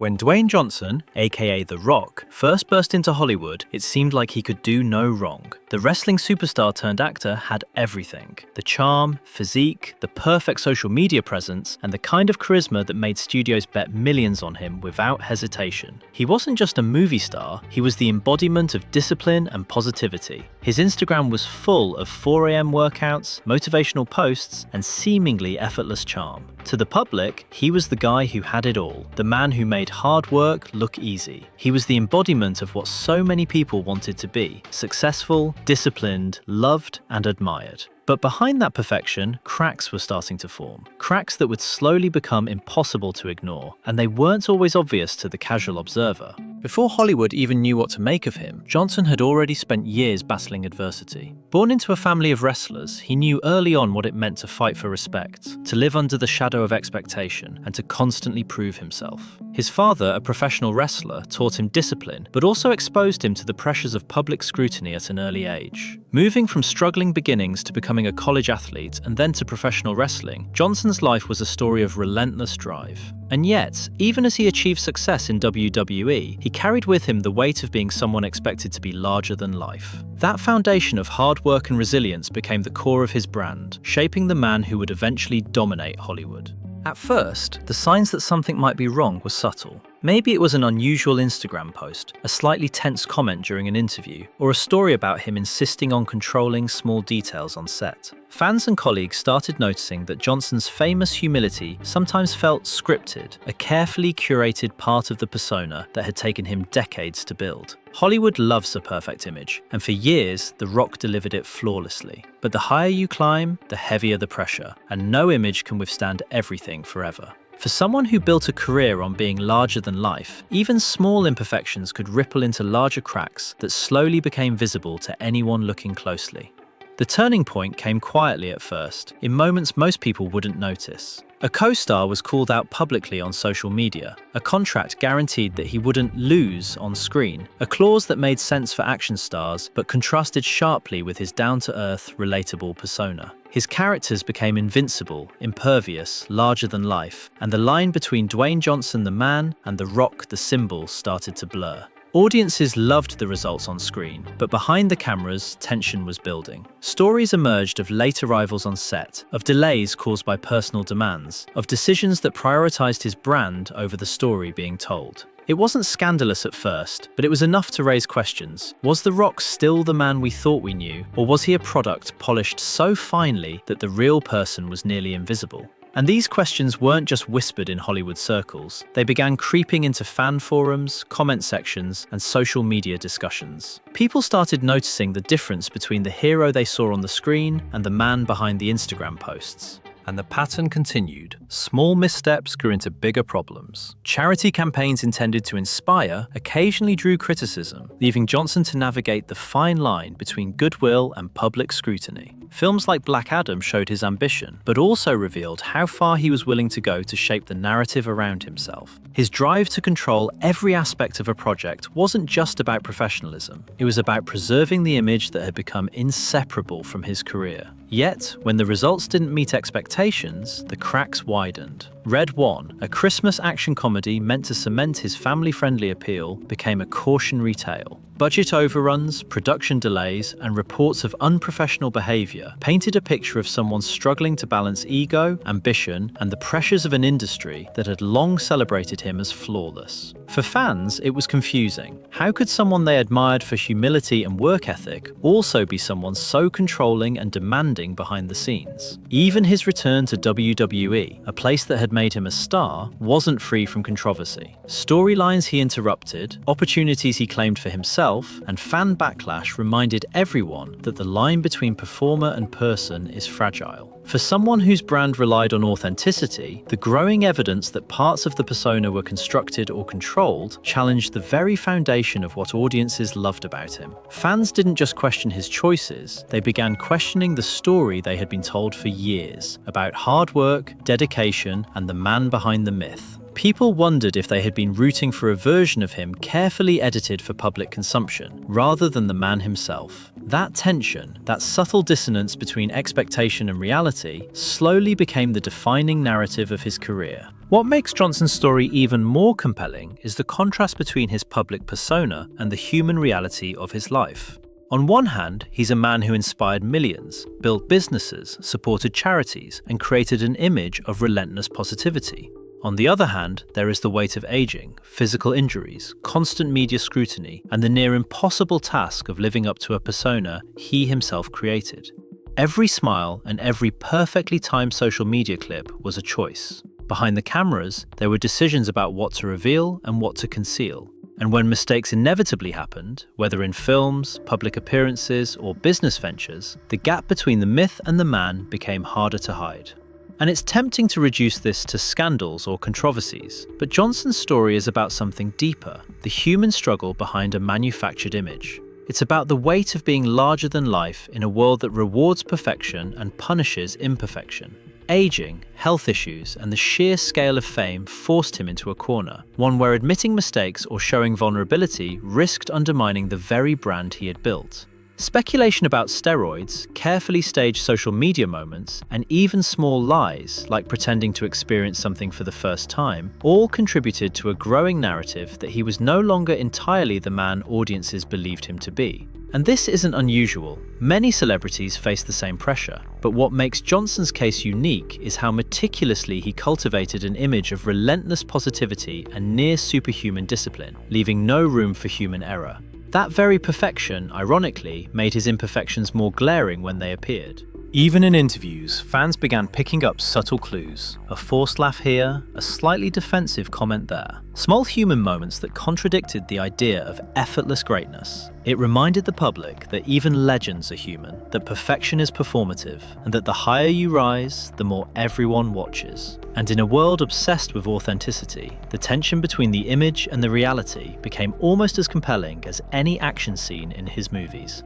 When Dwayne Johnson, aka The Rock, first burst into Hollywood, it seemed like he could do no wrong. The wrestling superstar turned actor had everything. The charm, physique, the perfect social media presence, and the kind of charisma that made studios bet millions on him without hesitation. He wasn't just a movie star, he was the embodiment of discipline and positivity. His Instagram was full of 4 a.m. workouts, motivational posts, and seemingly effortless charm. To the public, he was the guy who had it all, the man who made hard work look easy. He was the embodiment of what so many people wanted to be: successful, disciplined, loved, and admired. But behind that perfection, cracks were starting to form. Cracks that would slowly become impossible to ignore, and they weren't always obvious to the casual observer. Before Hollywood even knew what to make of him, Johnson had already spent years battling adversity. Born into a family of wrestlers, he knew early on what it meant to fight for respect, to live under the shadow of expectation, and to constantly prove himself. His father, a professional wrestler, taught him discipline, but also exposed him to the pressures of public scrutiny at an early age. Moving from struggling beginnings to becoming a college athlete and then to professional wrestling, Johnson's life was a story of relentless drive. And yet, even as he achieved success in WWE, he carried with him the weight of being someone expected to be larger than life. That foundation of hard work and resilience became the core of his brand, shaping the man who would eventually dominate Hollywood. At first, the signs that something might be wrong were subtle. Maybe it was an unusual Instagram post, a slightly tense comment during an interview, or a story about him insisting on controlling small details on set. Fans and colleagues started noticing that Johnson's famous humility sometimes felt scripted, a carefully curated part of the persona that had taken him decades to build. Hollywood loves a perfect image, and for years, The Rock delivered it flawlessly. But the higher you climb, the heavier the pressure, and no image can withstand everything forever. For someone who built a career on being larger than life, even small imperfections could ripple into larger cracks that slowly became visible to anyone looking closely. The turning point came quietly at first, in moments most people wouldn't notice. A co-star was called out publicly on social media, a contract guaranteed that he wouldn't lose on screen, a clause that made sense for action stars but contrasted sharply with his down-to-earth, relatable persona. His characters became invincible, impervious, larger than life, and the line between Dwayne Johnson the man and The Rock the symbol started to blur. Audiences loved the results on screen, but behind the cameras, tension was building. Stories emerged of late arrivals on set, of delays caused by personal demands, of decisions that prioritized his brand over the story being told. It wasn't scandalous at first, but it was enough to raise questions. Was The Rock still the man we thought we knew, or was he a product polished so finely that the real person was nearly invisible? And these questions weren't just whispered in Hollywood circles. They began creeping into fan forums, comment sections, and social media discussions. People started noticing the difference between the hero they saw on the screen and the man behind the Instagram posts. And the pattern continued. Small missteps grew into bigger problems. Charity campaigns intended to inspire occasionally drew criticism, leaving Johnson to navigate the fine line between goodwill and public scrutiny. Films like Black Adam showed his ambition, but also revealed how far he was willing to go to shape the narrative around himself. His drive to control every aspect of a project wasn't just about professionalism. It was about preserving the image that had become inseparable from his career. Yet, when the results didn't meet expectations, the cracks widened. Red One, a Christmas action comedy meant to cement his family-friendly appeal, became a cautionary tale. Budget overruns, production delays, and reports of unprofessional behavior painted a picture of someone struggling to balance ego, ambition, and the pressures of an industry that had long celebrated him as flawless. For fans, it was confusing. How could someone they admired for humility and work ethic also be someone so controlling and demanding behind the scenes? Even his return to WWE, a place that had made him a star, wasn't free from controversy. Storylines he interrupted, opportunities he claimed for himself, and fan backlash reminded everyone that the line between performer and person is fragile. For someone whose brand relied on authenticity, the growing evidence that parts of the persona were constructed or controlled challenged the very foundation of what audiences loved about him. Fans didn't just question his choices, they began questioning the story they had been told for years about hard work, dedication, and the man behind the myth. People wondered if they had been rooting for a version of him carefully edited for public consumption, rather than the man himself. That tension, that subtle dissonance between expectation and reality, slowly became the defining narrative of his career. What makes Johnson's story even more compelling is the contrast between his public persona and the human reality of his life. On one hand, he's a man who inspired millions, built businesses, supported charities, and created an image of relentless positivity. On the other hand, there is the weight of aging, physical injuries, constant media scrutiny, and the near impossible task of living up to a persona he himself created. Every smile and every perfectly timed social media clip was a choice. Behind the cameras, there were decisions about what to reveal and what to conceal. And when mistakes inevitably happened, whether in films, public appearances, or business ventures, the gap between the myth and the man became harder to hide. And it's tempting to reduce this to scandals or controversies, but Johnson's story is about something deeper, the human struggle behind a manufactured image. It's about the weight of being larger than life in a world that rewards perfection and punishes imperfection. Aging, health issues, and the sheer scale of fame forced him into a corner, one where admitting mistakes or showing vulnerability risked undermining the very brand he had built. Speculation about steroids, carefully staged social media moments, and even small lies, like pretending to experience something for the first time, all contributed to a growing narrative that he was no longer entirely the man audiences believed him to be. And this isn't unusual. Many celebrities face the same pressure. But what makes Johnson's case unique is how meticulously he cultivated an image of relentless positivity and near superhuman discipline, leaving no room for human error. That very perfection, ironically, made his imperfections more glaring when they appeared. Even in interviews, fans began picking up subtle clues. A forced laugh here, a slightly defensive comment there. Small human moments that contradicted the idea of effortless greatness. It reminded the public that even legends are human, that perfection is performative, and that the higher you rise, the more everyone watches. And in a world obsessed with authenticity, the tension between the image and the reality became almost as compelling as any action scene in his movies.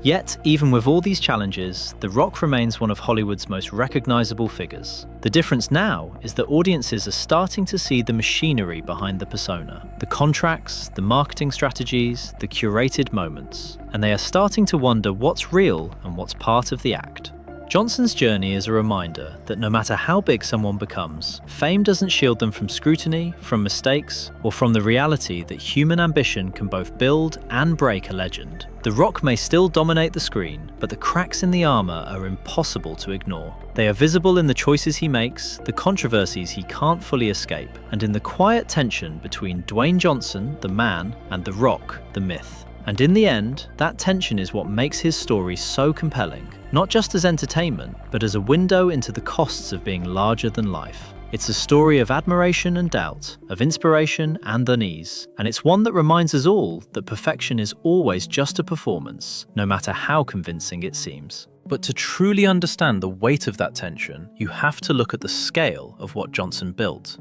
Yet, even with all these challenges, The Rock remains one of Hollywood's most recognizable figures. The difference now is that audiences are starting to see the machinery behind the persona, the contracts, the marketing strategies, the curated moments, and they are starting to wonder what's real and what's part of the act. Johnson's journey is a reminder that no matter how big someone becomes, fame doesn't shield them from scrutiny, from mistakes, or from the reality that human ambition can both build and break a legend. The Rock may still dominate the screen, but the cracks in the armor are impossible to ignore. They are visible in the choices he makes, the controversies he can't fully escape, and in the quiet tension between Dwayne Johnson, the man, and The Rock, the myth. And in the end, that tension is what makes his story so compelling, not just as entertainment, but as a window into the costs of being larger than life. It's a story of admiration and doubt, of inspiration and unease, and it's one that reminds us all that perfection is always just a performance, no matter how convincing it seems. But to truly understand the weight of that tension, you have to look at the scale of what Johnson built.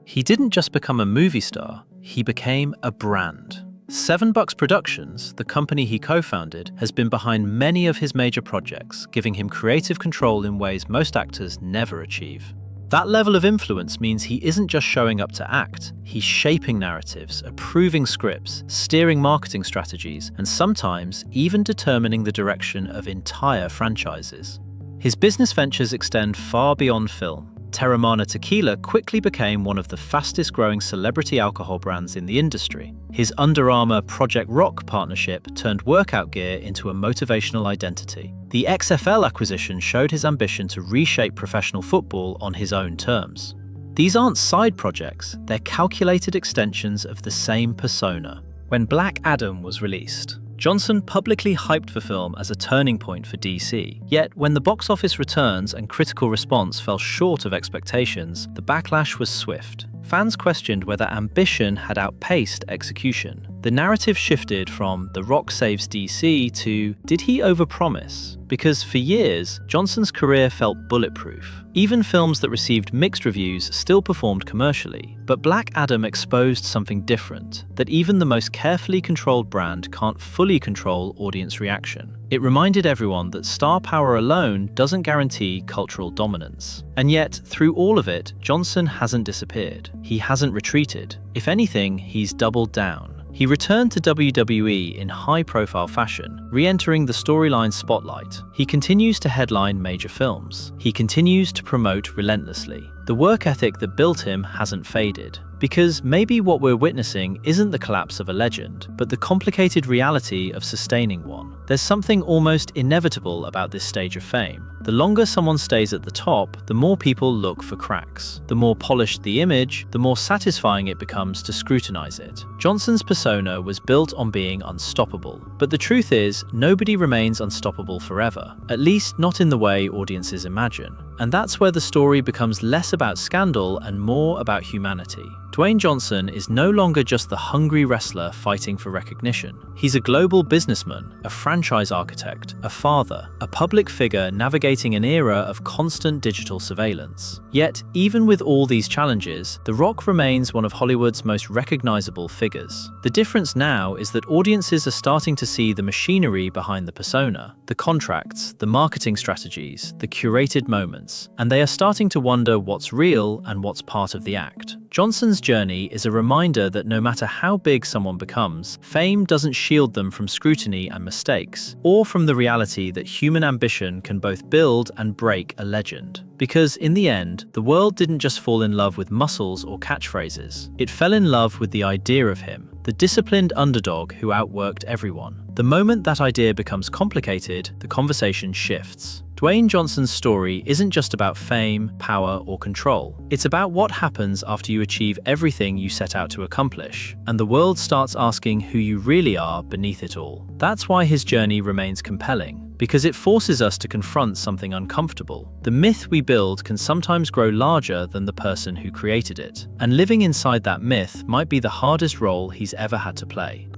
He didn't just become a movie star, he became a brand. $7 Productions, the company he co-founded, has been behind many of his major projects, giving him creative control in ways most actors never achieve. That level of influence means he isn't just showing up to act, he's shaping narratives, approving scripts, steering marketing strategies, and sometimes even determining the direction of entire franchises. His business ventures extend far beyond film. Terramana Tequila quickly became one of the fastest-growing celebrity alcohol brands in the industry. His Under Armour Project Rock partnership turned workout gear into a motivational identity. The XFL acquisition showed his ambition to reshape professional football on his own terms. These aren't side projects, they're calculated extensions of the same persona. When Black Adam was released, Johnson publicly hyped the film as a turning point for DC. Yet, when the box office returns and critical response fell short of expectations, the backlash was swift. Fans questioned whether ambition had outpaced execution. The narrative shifted from The Rock saves DC to did he overpromise? Because for years, Johnson's career felt bulletproof. Even films that received mixed reviews still performed commercially. But Black Adam exposed something different, that even the most carefully controlled brand can't fully control audience reaction. It reminded everyone that star power alone doesn't guarantee cultural dominance. And yet, through all of it, Johnson hasn't disappeared. He hasn't retreated. If anything, he's doubled down. He returned to WWE in high-profile fashion, re-entering the storyline spotlight. He continues to headline major films. He continues to promote relentlessly. The work ethic that built him hasn't faded. Because maybe what we're witnessing isn't the collapse of a legend, but the complicated reality of sustaining one. There's something almost inevitable about this stage of fame. The longer someone stays at the top, the more people look for cracks. The more polished the image, the more satisfying it becomes to scrutinize it. Johnson's persona was built on being unstoppable. But the truth is, nobody remains unstoppable forever. At least not in the way audiences imagine. And that's where the story becomes less about scandal and more about humanity. Dwayne Johnson is no longer just the hungry wrestler fighting for recognition. He's a global businessman, a franchise architect, a father, a public figure navigating an era of constant digital surveillance. Yet, even with all these challenges, The Rock remains one of Hollywood's most recognizable figures. The difference now is that audiences are starting to see the machinery behind the persona, the contracts, the marketing strategies, the curated moments, and they are starting to wonder what's real and what's part of the act. Johnson's journey is a reminder that no matter how big someone becomes, fame doesn't shield them from scrutiny and mistakes, or from the reality that human ambition can both build and break a legend. Because in the end, the world didn't just fall in love with muscles or catchphrases. It fell in love with the idea of him, the disciplined underdog who outworked everyone. The moment that idea becomes complicated, the conversation shifts. Dwayne Johnson's story isn't just about fame, power, or control. It's about what happens after you achieve everything you set out to accomplish, and the world starts asking who you really are beneath it all. That's why his journey remains compelling, because it forces us to confront something uncomfortable. The myth we build can sometimes grow larger than the person who created it, and living inside that myth might be the hardest role he's ever had to play.